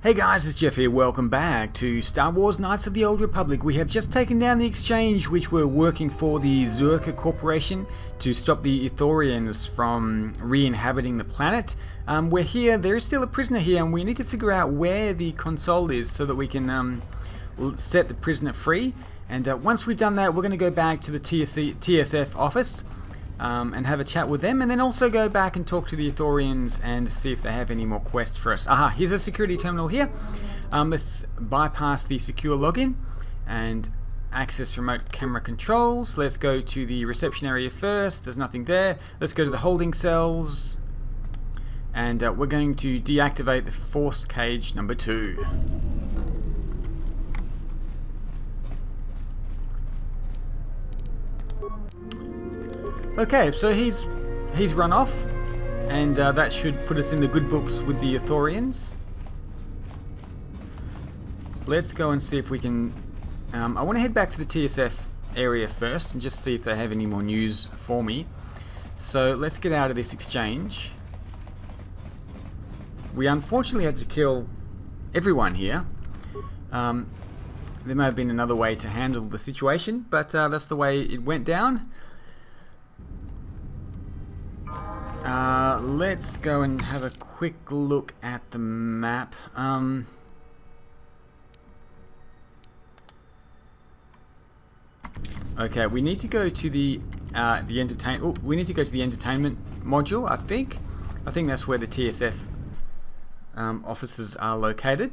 Hey guys, it's Jeff here. Welcome back to Star Wars Knights of the Old Republic. We have just taken down the Exchange, which were working for the Zerka Corporation to stop the Ithorians from re-inhabiting the planet. We're here, there is still a prisoner here, and we need to figure out where the console is so that we can set the prisoner free. And once we've done that, we're going to go back to the TSF office and have a chat with them, and then also go back and talk to the Ithorians and see if they have any more quests for us. Aha, here's a security terminal here. Let's bypass the secure login and access remote camera controls. Let's go to the reception area first. There's nothing there. Let's go to the holding cells, and we're going to deactivate the force cage number 2. Okay, so he's run off, and that should put us in the good books with the Ithorians. Let's go and see if we can... I want to head back to the TSF area first and just see if they have any more news for me. So let's get out of this exchange. We unfortunately had to kill everyone here. There may have been another way to handle the situation, but that's the way it went down. Let's go and have a quick look at the map. Okay, we need to go to the we need to go to the entertainment module. I think that's where the TSF offices are located.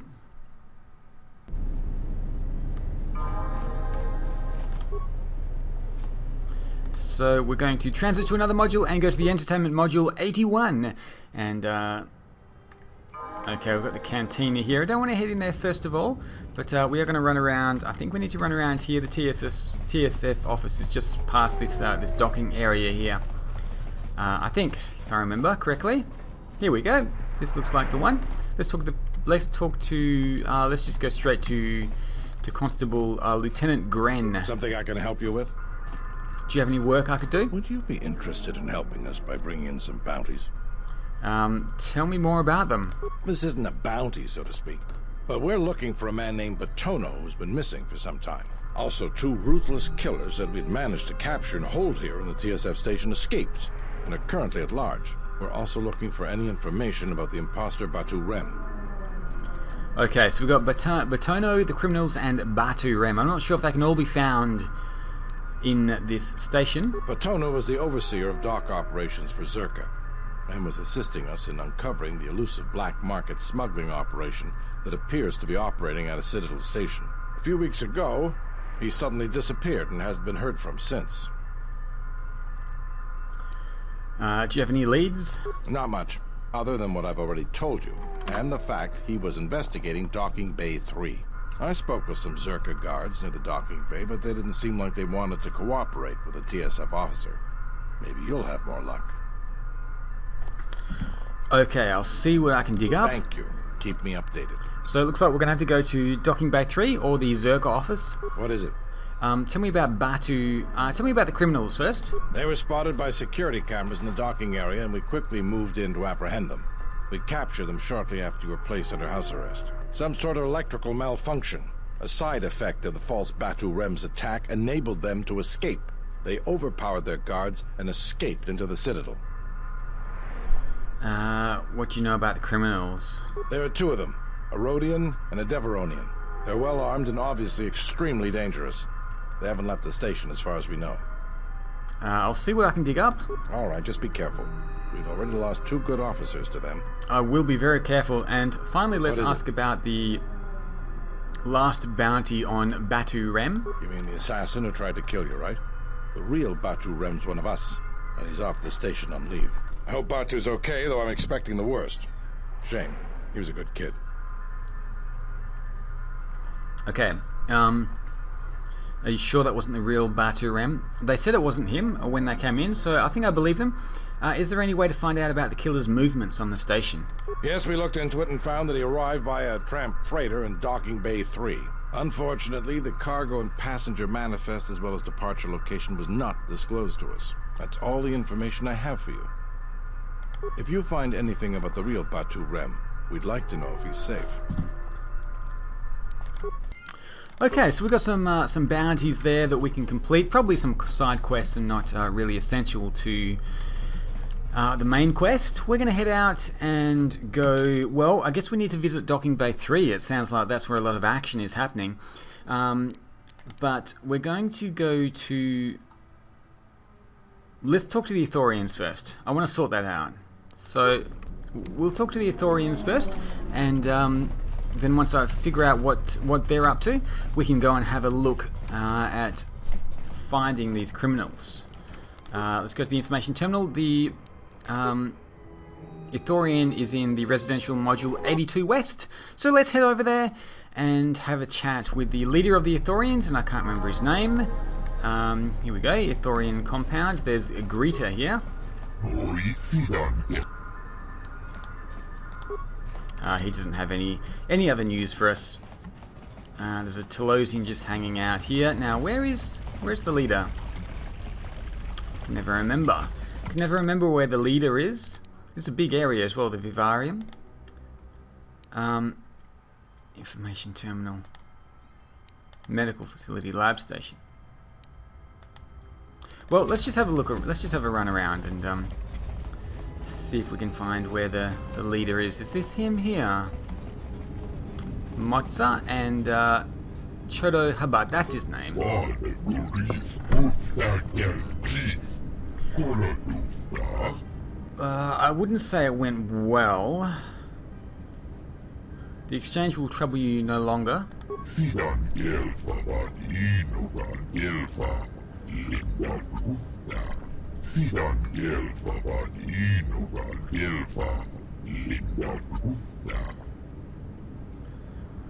So we're going to transit to another module and go to the entertainment module 81. And okay, we've got the cantina here. I don't want to head in there first of all, but we are going to run around. I think we need to run around here. The TSF office is just past this this docking area here. I think, if I remember correctly. Here we go. This looks like the one. Let's just go straight to Constable Lieutenant Gren. Something I can help you with? Do you have any work I could do? Would you be interested in helping us by bringing in some bounties? Tell me more about them. This isn't a bounty, so to speak. But we're looking for a man named Batono who's been missing for some time. Also, 2 ruthless killers that we'd managed to capture and hold here in the TSF station escaped and are currently at large. We're also looking for any information about the imposter Batu Rem. Okay, so we've got Batono, the criminals, and Batu Rem. I'm not sure if they can all be found in this station. Batono was the overseer of dock operations for Zerka and was assisting us in uncovering the elusive black market smuggling operation that appears to be operating at a Citadel station. A few weeks ago, he suddenly disappeared and hasn't been heard from since. Do you have any leads? Not much, other than what I've already told you, and the fact he was investigating Docking Bay 3. I spoke with some Zerka guards near the docking bay, but they didn't seem like they wanted to cooperate with a TSF officer. Maybe you'll have more luck. Okay, I'll see what I can dig up. Thank you. Keep me updated. So it looks like we're going to have to go to Docking Bay 3 or the Zerka office. What is it? Tell me about Batu. Tell me about the criminals first. They were spotted by security cameras in the docking area, and we quickly moved in to apprehend them. We captured them shortly after you were placed under house arrest. Some sort of electrical malfunction, a side effect of the false Batu Rem's attack, enabled them to escape. They overpowered their guards and escaped into the Citadel. What do you know about the criminals? There are 2 of them, a Rhodian and a Deveronian. They're well armed and obviously extremely dangerous. They haven't left the station as far as we know. I'll see what I can dig up. All right, just be careful. We've already lost 2 good officers to them. I will be very careful. And finally, let's ask about the last bounty on Batu Rem. You mean the assassin who tried to kill you, right? The real Batu Rem's one of us, and he's off the station on leave. I hope Batu's okay, though I'm expecting the worst. Shame. He was a good kid. Okay. Are you sure that wasn't the real Batu Rem? They said it wasn't him when they came in, so I think I believe them. Is there any way to find out about the killer's movements on the station? Yes, we looked into it and found that he arrived via a tramp freighter in Docking Bay 3. Unfortunately, the cargo and passenger manifest as well as departure location was not disclosed to us. That's all the information I have for you. If you find anything about the real Batu Rem, we'd like to know if he's safe. Okay, so we've got some bounties there that we can complete. Probably some side quests and not really essential to the main quest. We're going to head out and go... Well, I guess we need to visit Docking Bay 3. It sounds like that's where a lot of action is happening. But we're going to go to... Let's talk to the Ithorians first. I want to sort that out. So we'll talk to the Ithorians first, and then once I figure out what they're up to, we can go and have a look at finding these criminals. Let's go to the information terminal. The Ithorian is in the residential module 82 West. So let's head over there and have a chat with the leader of the Ithorians, and I can't remember his name. Here we go, Ithorian compound. There's a greeter here. He doesn't have any other news for us. There's a Telosian just hanging out here. Now, where's the leader? I can never remember. I can never remember where the leader is. It's a big area as well, the Vivarium. Information terminal. Medical facility, lab station. Well, let's just have a look. Let's just have a run around and see if we can find where the leader is. Is this him here? Motza and Chodo Habat. That's his name. I wouldn't say it went well. The exchange will trouble you no longer.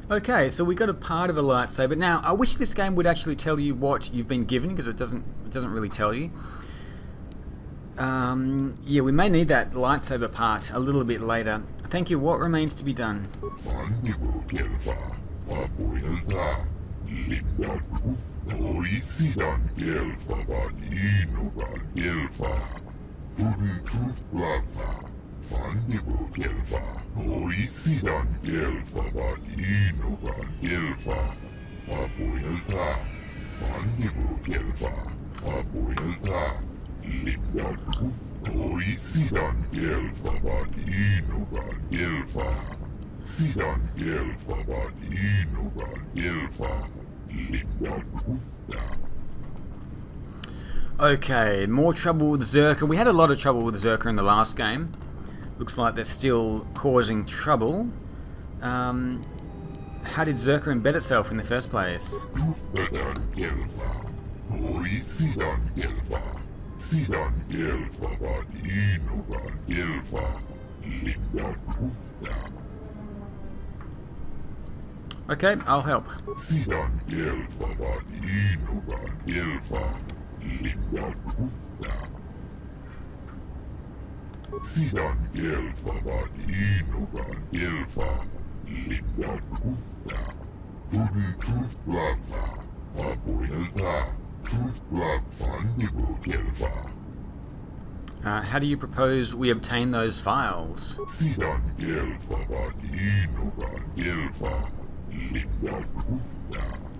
Okay, so we got a part of a lightsaber. Now, I wish this game would actually tell you what you've been given, because it doesn't really tell you. Yeah, we may need that lightsaber part a little bit later. Thank you. What remains to be done? Okay, more trouble with Zerka. We had a lot of trouble with Zerka in the last game. Looks like they're still causing trouble. How did Zerka embed itself in the first place? Okay, I'll help. How do you propose we obtain those files?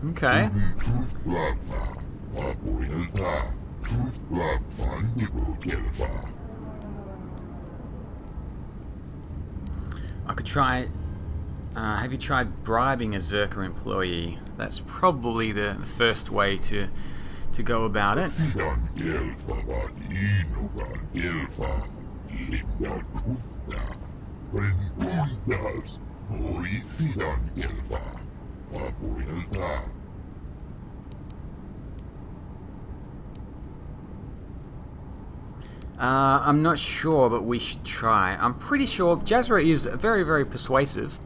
Okay. I could try... have you tried bribing a Zerka employee? That's probably the first way to go about it. I'm not sure, but we should try. I'm pretty sure Jasra is very, very persuasive.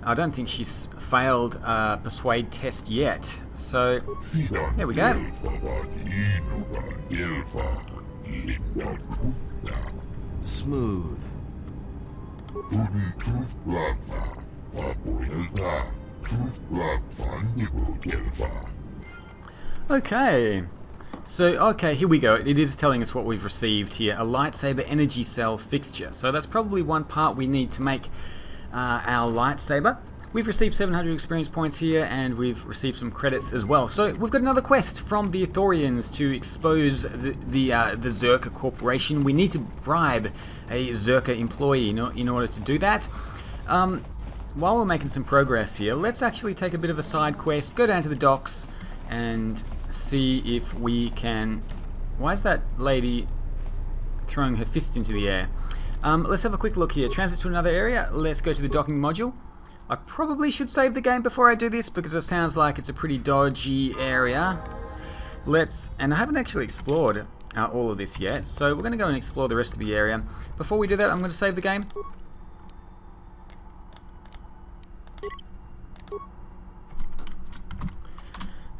I don't think she's failed a persuade test yet. So, there we go. Smooth. Okay. So, okay, here we go. It is telling us what we've received here. A lightsaber energy cell fixture. So that's probably one part we need to make our lightsaber. We've received 700 experience points here, and we've received some credits as well. So we've got another quest from the Ithorians to expose the Zerka Corporation. We need to bribe a Zerka employee in order to do that. While we're making some progress here, let's actually take a bit of a side quest, go down to the docks, and see if we can... Why is that lady throwing her fist into the air? Let's have a quick look here. Transit to another area. Let's go to the docking module. I probably should save the game before I do this because it sounds like it's a pretty dodgy area. And I haven't actually explored all of this yet, so we're going to go and explore the rest of the area. Before we do that, I'm going to save the game.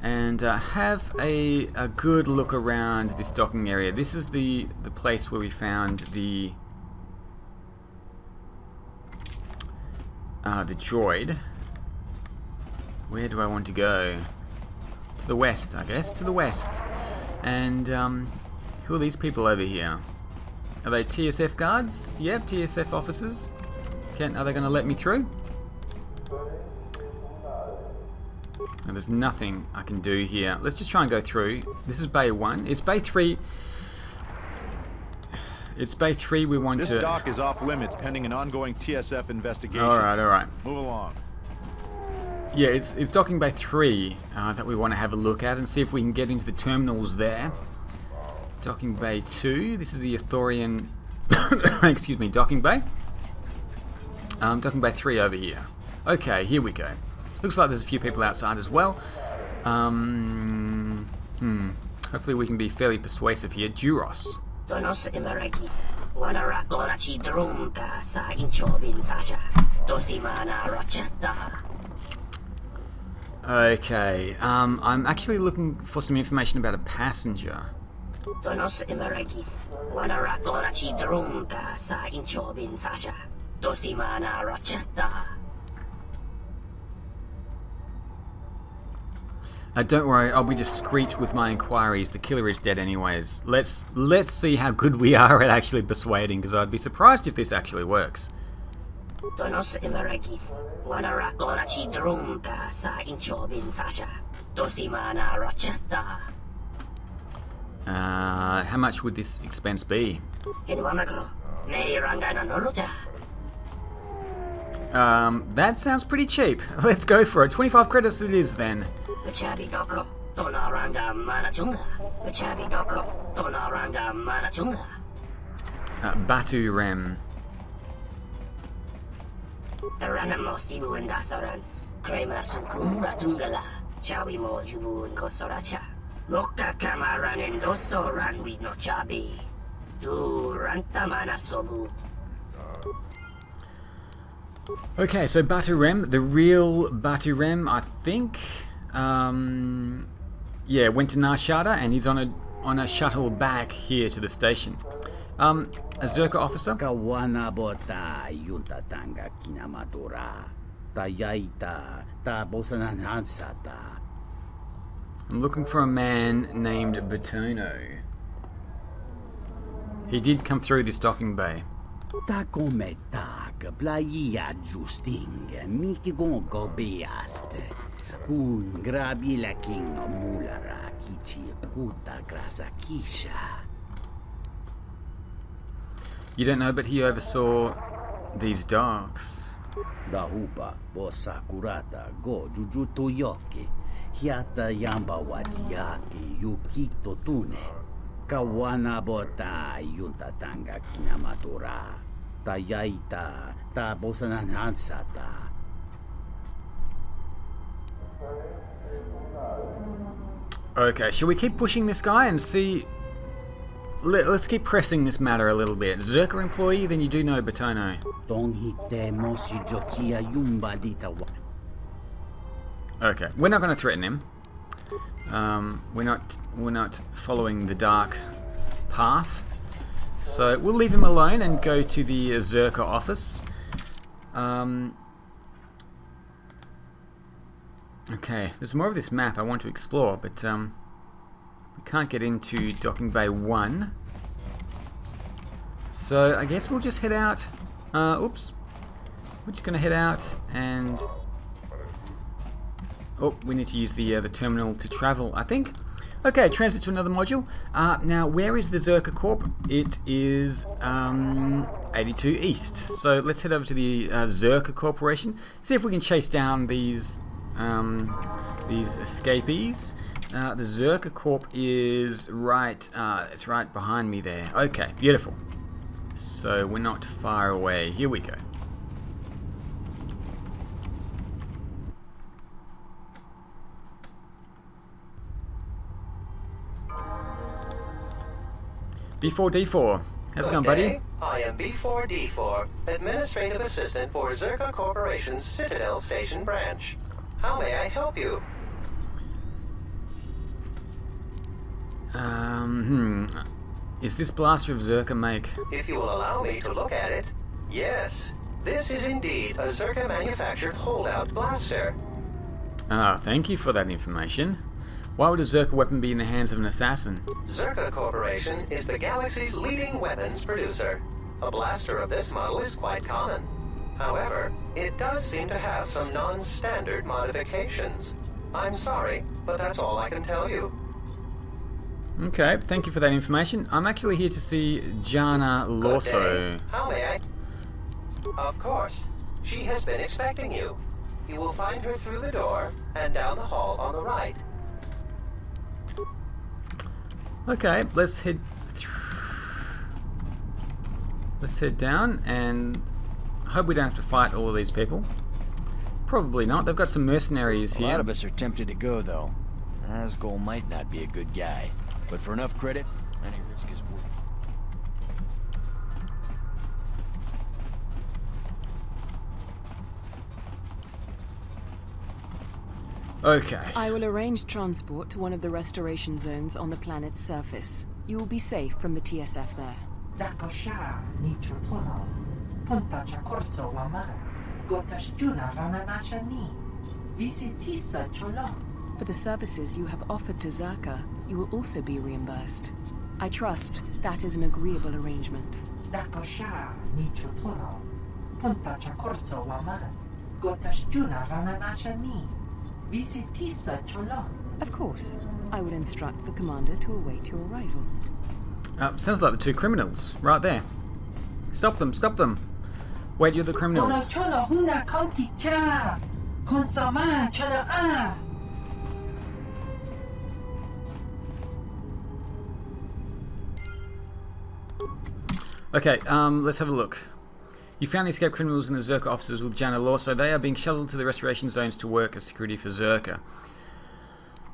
And have a good look around this docking area. This is the place where we found the droid. Where do I want to go? To the west, I guess. To the west. And who are these people over here? Are they TSF guards? Yep, TSF officers. Are they going to let me through? No, there's nothing I can do here. Let's just try and go through. This is Bay 1. It's Bay 3. It's Bay 3 we want to... This dock is off limits pending an ongoing TSF investigation. Alright. Move along. Yeah, it's docking Bay 3 that we want to have a look at and see if we can get into the terminals there. Docking Bay 2. This is the Ithorian... excuse me, docking Bay. Docking Bay 3 over here. Okay, here we go. Looks like there's a few people outside as well. Hopefully we can be fairly persuasive here. Duros. Okay, I'm actually looking for some information about a passenger. Don't worry, I'll be discreet with my inquiries. The killer is dead anyways. Let's see how good we are at actually persuading, because I'd be surprised if this actually works. How much would this expense be? That sounds pretty cheap. Let's go for it. 25 credits it is then. Batu Rem. Okay, so Batu Rem, the real Batu Rem, I think, yeah, went to Nar Shaddaa and he's on a shuttle back here to the station. A Zerka officer. I'm looking for a man named Betono. He did come through this docking bay. You don't know, but he oversaw these docks. Okay, shall we keep pushing this guy and see... Let's keep pressing this matter a little bit. Zerka employee, then you do know Betono. Okay, we're not going to threaten him. We're not following the dark path. So we'll leave him alone and go to the Zerka office. Okay, there's more of this map I want to explore, but we can't get into Docking Bay 1. So I guess we'll just head out. Oops. We're just going to head out and Oh, we need to use the terminal to travel, I think. Okay, transit to another module. Now, where is the Zerka Corp? It is 82 East. So let's head over to the Zerka Corporation. See if we can chase down these escapees. The Zerka Corp is right. It's right behind me there. Okay, beautiful. So we're not far away. Here we go. B4D4. How's it going, buddy? I am B4D4, Administrative Assistant for Zerka Corporation's Citadel Station branch. How may I help you? Is this blaster of Zerka make? If you will allow me to look at it, yes. This is indeed a Zerka manufactured holdout blaster. Thank you for that information. Why would a Zerka weapon be in the hands of an assassin? Zerka Corporation is the galaxy's leading weapons producer. A blaster of this model is quite common. However, it does seem to have some non-standard modifications. I'm sorry, but that's all I can tell you. Okay, thank you for that information. I'm actually here to see Jana Lorso. Good day. How may I? Of course. She has been expecting you. You will find her through the door and down the hall on the right. Okay, let's head down, and hope we don't have to fight all of these people. Probably not. They've got some mercenaries here. A lot of us are tempted to go, though. Asgol might not be a good guy, but for enough credit, any risk is worth it. Okay. I will arrange transport to one of the restoration zones on the planet's surface. You will be safe from the TSF there. For the services you have offered to Zerka, you will also be reimbursed. I trust that is an agreeable arrangement. Of course. I will instruct the commander to await your arrival. Sounds like the two criminals, right there. Stop them, stop them. Wait, you're the criminals. Okay, let's have a look. You found the escaped criminals and the Zerka officers with Jana Lorso. They are being shuttled to the restoration zones to work as security for Zerka.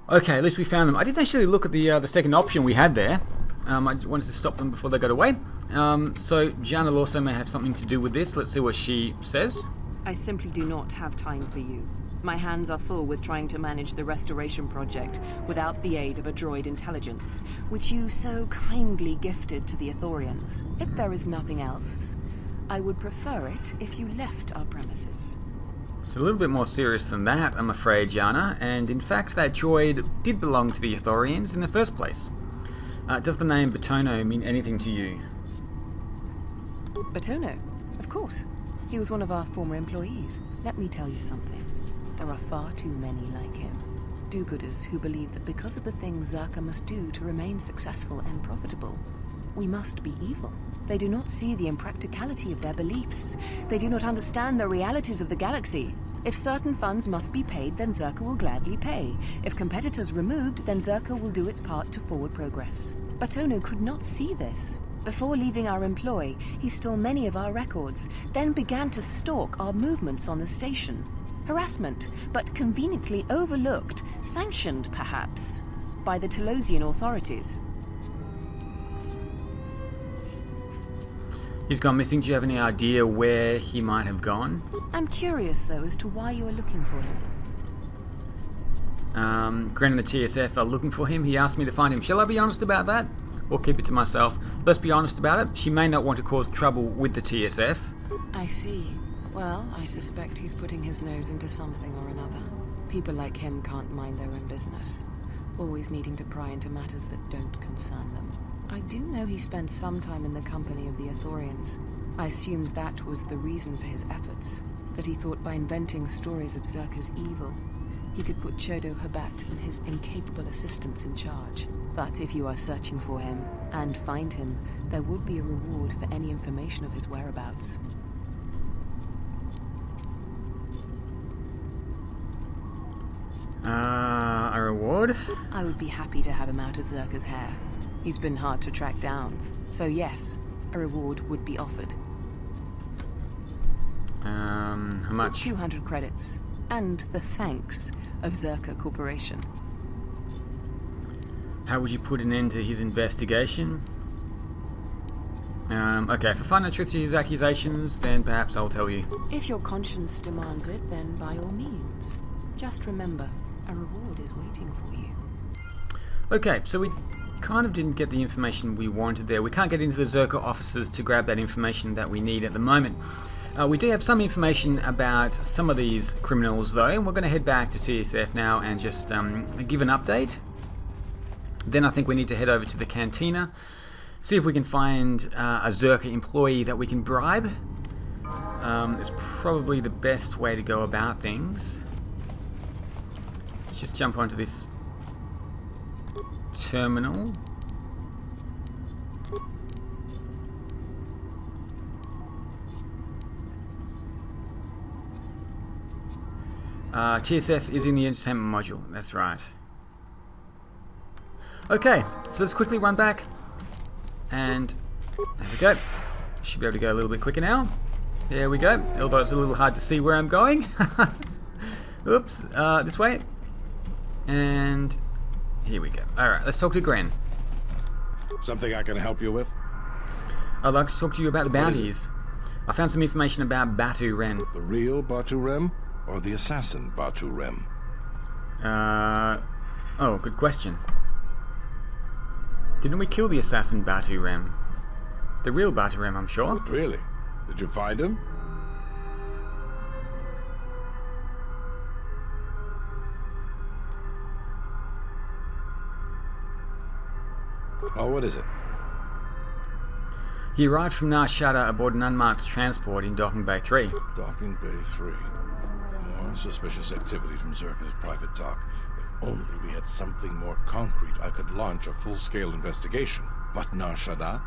Okay, at least we found them. I didn't actually look at the second option we had there. I wanted to stop them before they got away. So Jana Lorso may have something to do with this. Let's see what she says. I simply do not have time for you. My hands are full with trying to manage the restoration project without the aid of a droid intelligence, which you so kindly gifted to the Ithorians. If there is nothing else, I would prefer it if you left our premises. It's a little bit more serious than that, I'm afraid, Jana, and in fact that droid did belong to the Ithorians in the first place. Does the name Batono mean anything to you? Batono? Of course. He was one of our former employees. Let me tell you something. There are far too many like him. Do-gooders who believe that because of the things Zerka must do to remain successful and profitable, we must be evil. They do not see the impracticality of their beliefs. They do not understand the realities of the galaxy. If certain funds must be paid, then Zerka will gladly pay. If competitors removed, then Zerka will do its part to forward progress. Batono could not see this. Before leaving our employ, he stole many of our records, then began to stalk our movements on the station. Harassment, but conveniently overlooked, sanctioned perhaps, by the Telosian authorities. He's gone missing. Do you have any idea where he might have gone? I'm curious, though, as to why you are looking for him. Gren and the TSF are looking for him. He asked me to find him. Shall I be honest about that? Or keep it to myself? Let's be honest about it. She may not want to cause trouble with the TSF. I see. Well, I suspect he's putting his nose into something or another. People like him can't mind their own business, always needing to pry into matters that don't concern them. I do know he spent some time in the company of the Ithorians. I assumed that was the reason for his efforts, that he thought by inventing stories of Zerka's evil, he could put Chodo Habat and his incapable assistants in charge. But if you are searching for him and find him, there would be a reward for any information of his whereabouts. A reward? I would be happy to have him out of Zerka's hair. He's been hard to track down. So yes, a reward would be offered. How much? 200 credits. And the thanks of Zerka Corporation. How would you put an end to his investigation? Okay, if I find the truth to his accusations, then perhaps I'll tell you. If your conscience demands it, then by all means. Just remember, a reward is waiting for you. Okay, so we kind of didn't get the information we wanted there. We can't get into the Zerka offices to grab that information that we need at the moment. We do have some information about some of these criminals though, and we're going to head back to CSF now and just give an update. Then I think we need to head over to the cantina, see if we can find a Zerka employee that we can bribe. It's probably the best way to go about things. Let's just jump onto this terminal. TSF is in the entertainment module, that's right. Okay, so let's quickly run back. And there we go. Should be able to go a little bit quicker now. There we go, although it's a little hard to see where I'm going. Oops, this way. And here we go. Alright, let's talk to Gren. Something I can help you with? I'd like to talk to you about the bounties. I found some information about Batu Ren. The real Batu Rem? Or the assassin Batu Rem? Oh, good question. Didn't we kill the assassin Batu Rem? The real Batu Rem, I'm sure. Really? Did you find him? Oh, what is it? He arrived from Nar Shaddaa aboard an unmarked transport in Docking Bay 3. Docking Bay 3. More suspicious activity from Zerka's private dock. If only we had something more concrete, I could launch a full-scale investigation. But Nar Shaddaa?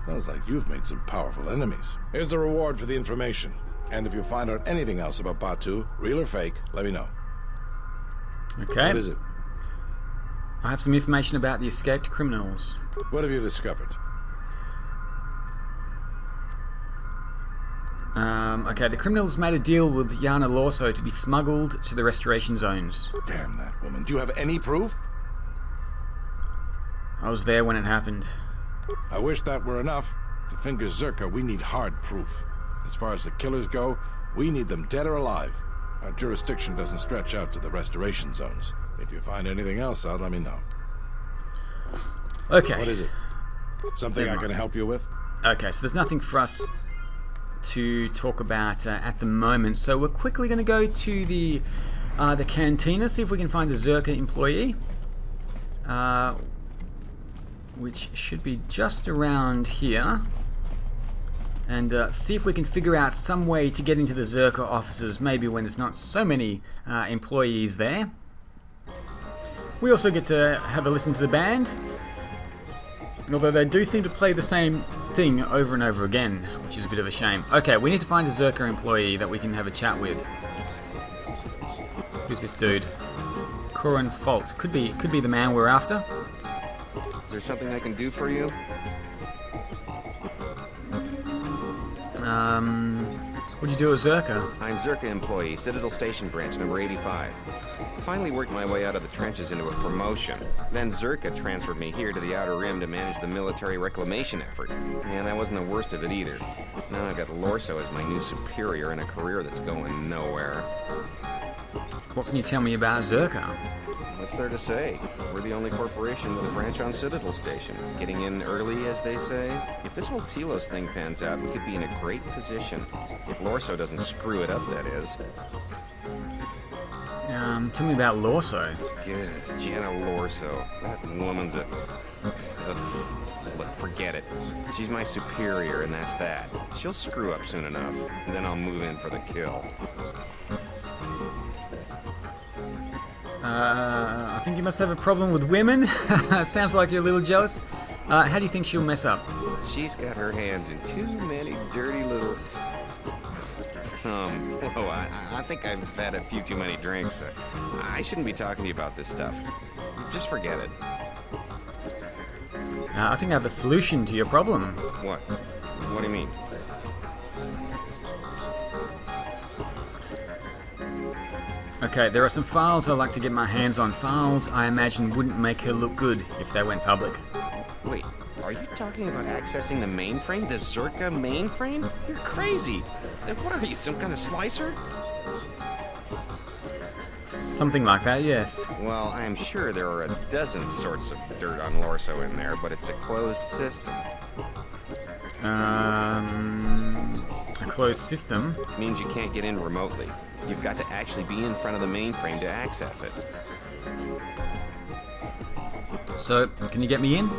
Sounds like you've made some powerful enemies. Here's the reward for the information. And if you find out anything else about Batu, real or fake, let me know. Okay. What is it? I have some information about the escaped criminals. What have you discovered? Okay, the criminals made a deal with Yana Lorso to be smuggled to the restoration zones. Damn that woman. Do you have any proof? I was there when it happened. I wish that were enough. To finger Zerka, we need hard proof. As far as the killers go, we need them dead or alive. Our jurisdiction doesn't stretch out to the restoration zones. If you find anything else out, let me know. Okay. What is it? Something I can help you with? Okay, so there's nothing for us to talk about at the moment. So we're quickly going to go to the cantina, see if we can find a Zerka employee. Which should be just around here. And see if we can figure out some way to get into the Zerka offices, maybe when there's not so many employees there. We also get to have a listen to the band, although they do seem to play the same thing over and over again, which is a bit of a shame. Okay, we need to find a Zerka employee that we can have a chat with. Who's this dude? Corin Fault. Could be the man we're after. Is there something I can do for you? What'd you do at Zerka? I'm Zerka employee, Citadel Station Branch, number 85. Finally worked my way out of the trenches into a promotion. Then Zerka transferred me here to the Outer Rim to manage the military reclamation effort. And that wasn't the worst of it either. Now I've got Lorso as my new superior in a career that's going nowhere. What can you tell me about Zerka? What's there to say? We're the only corporation with a branch on Citadel Station. Getting in early, as they say. If this whole Telos thing pans out, we could be in a great position. If Lorso doesn't screw it up, that is. Tell me about Lorso. Good. Jenna Lorso. That woman's a... Look, forget it. She's my superior, and that's that. She'll screw up soon enough, and then I'll move in for the kill. I think you must have a problem with women. Sounds like you're a little jealous. How do you think she'll mess up? She's got her hands in too many dirty little... Whoa, I think I've had a few too many drinks. I shouldn't be talking to you about this stuff. Just forget it. I think I have a solution to your problem. What? What do you mean? Okay, there are some files I'd like to get my hands on. Files I imagine wouldn't make her look good if they went public. Wait, are you talking about accessing the mainframe? The Zerka mainframe? You're crazy. What are you, some kind of slicer? Something like that, yes. Well, I'm sure there are a dozen sorts of dirt on Lorso in there, but it's a closed system. A closed system? Means you can't get in remotely. You've got to actually be in front of the mainframe to access it. So, can you get me in?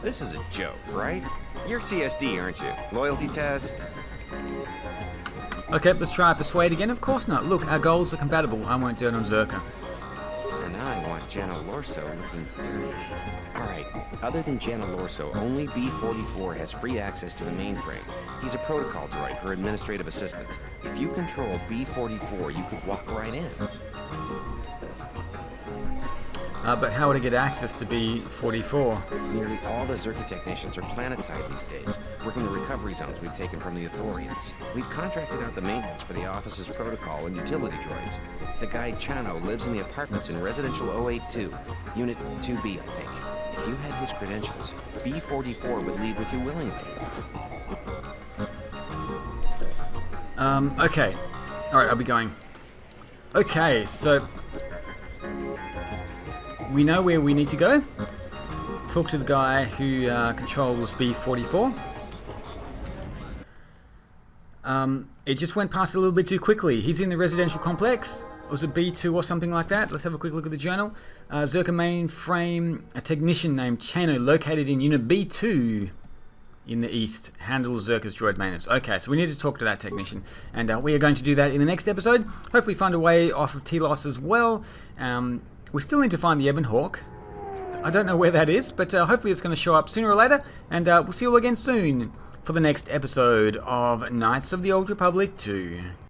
This is a joke, right? You're CSD, aren't you? Loyalty test? Okay, let's try persuade again. Of course not. Look, our goals are compatible. I won't do it on Zerka. And I want Jana Lorso looking dirty. Alright, other than Jana Lorso, only B-44 has free access to the mainframe. He's a protocol droid, her administrative assistant. If you control B-44, you could walk right in. But how would I get access to B-44? Nearly all the Zerka technicians are planetside these days, working the recovery zones we've taken from the Ithorians. We've contracted out the maintenance for the office's protocol and utility droids. The guy Chano lives in the apartments in Residential 082, Unit 2B, I think. If you had his credentials, B-44 would leave with you willingly. Okay. Alright, I'll be going. Okay, so... we know where we need to go. Talk to the guy who controls B-44. It just went past a little bit too quickly. He's in the residential complex. Was it B2 or something like that? Let's have a quick look at the journal. Zerka mainframe, a technician named Chano, located in Unit B2 in the east, handles Zerka's droid maintenance. Okay, so we need to talk to that technician, and we are going to do that in the next episode. Hopefully find a way off of Telos as well. We still need to find the Ebon Hawk. I don't know where that is, but hopefully it's going to show up sooner or later, and we'll see you all again soon for the next episode of Knights of the Old Republic 2.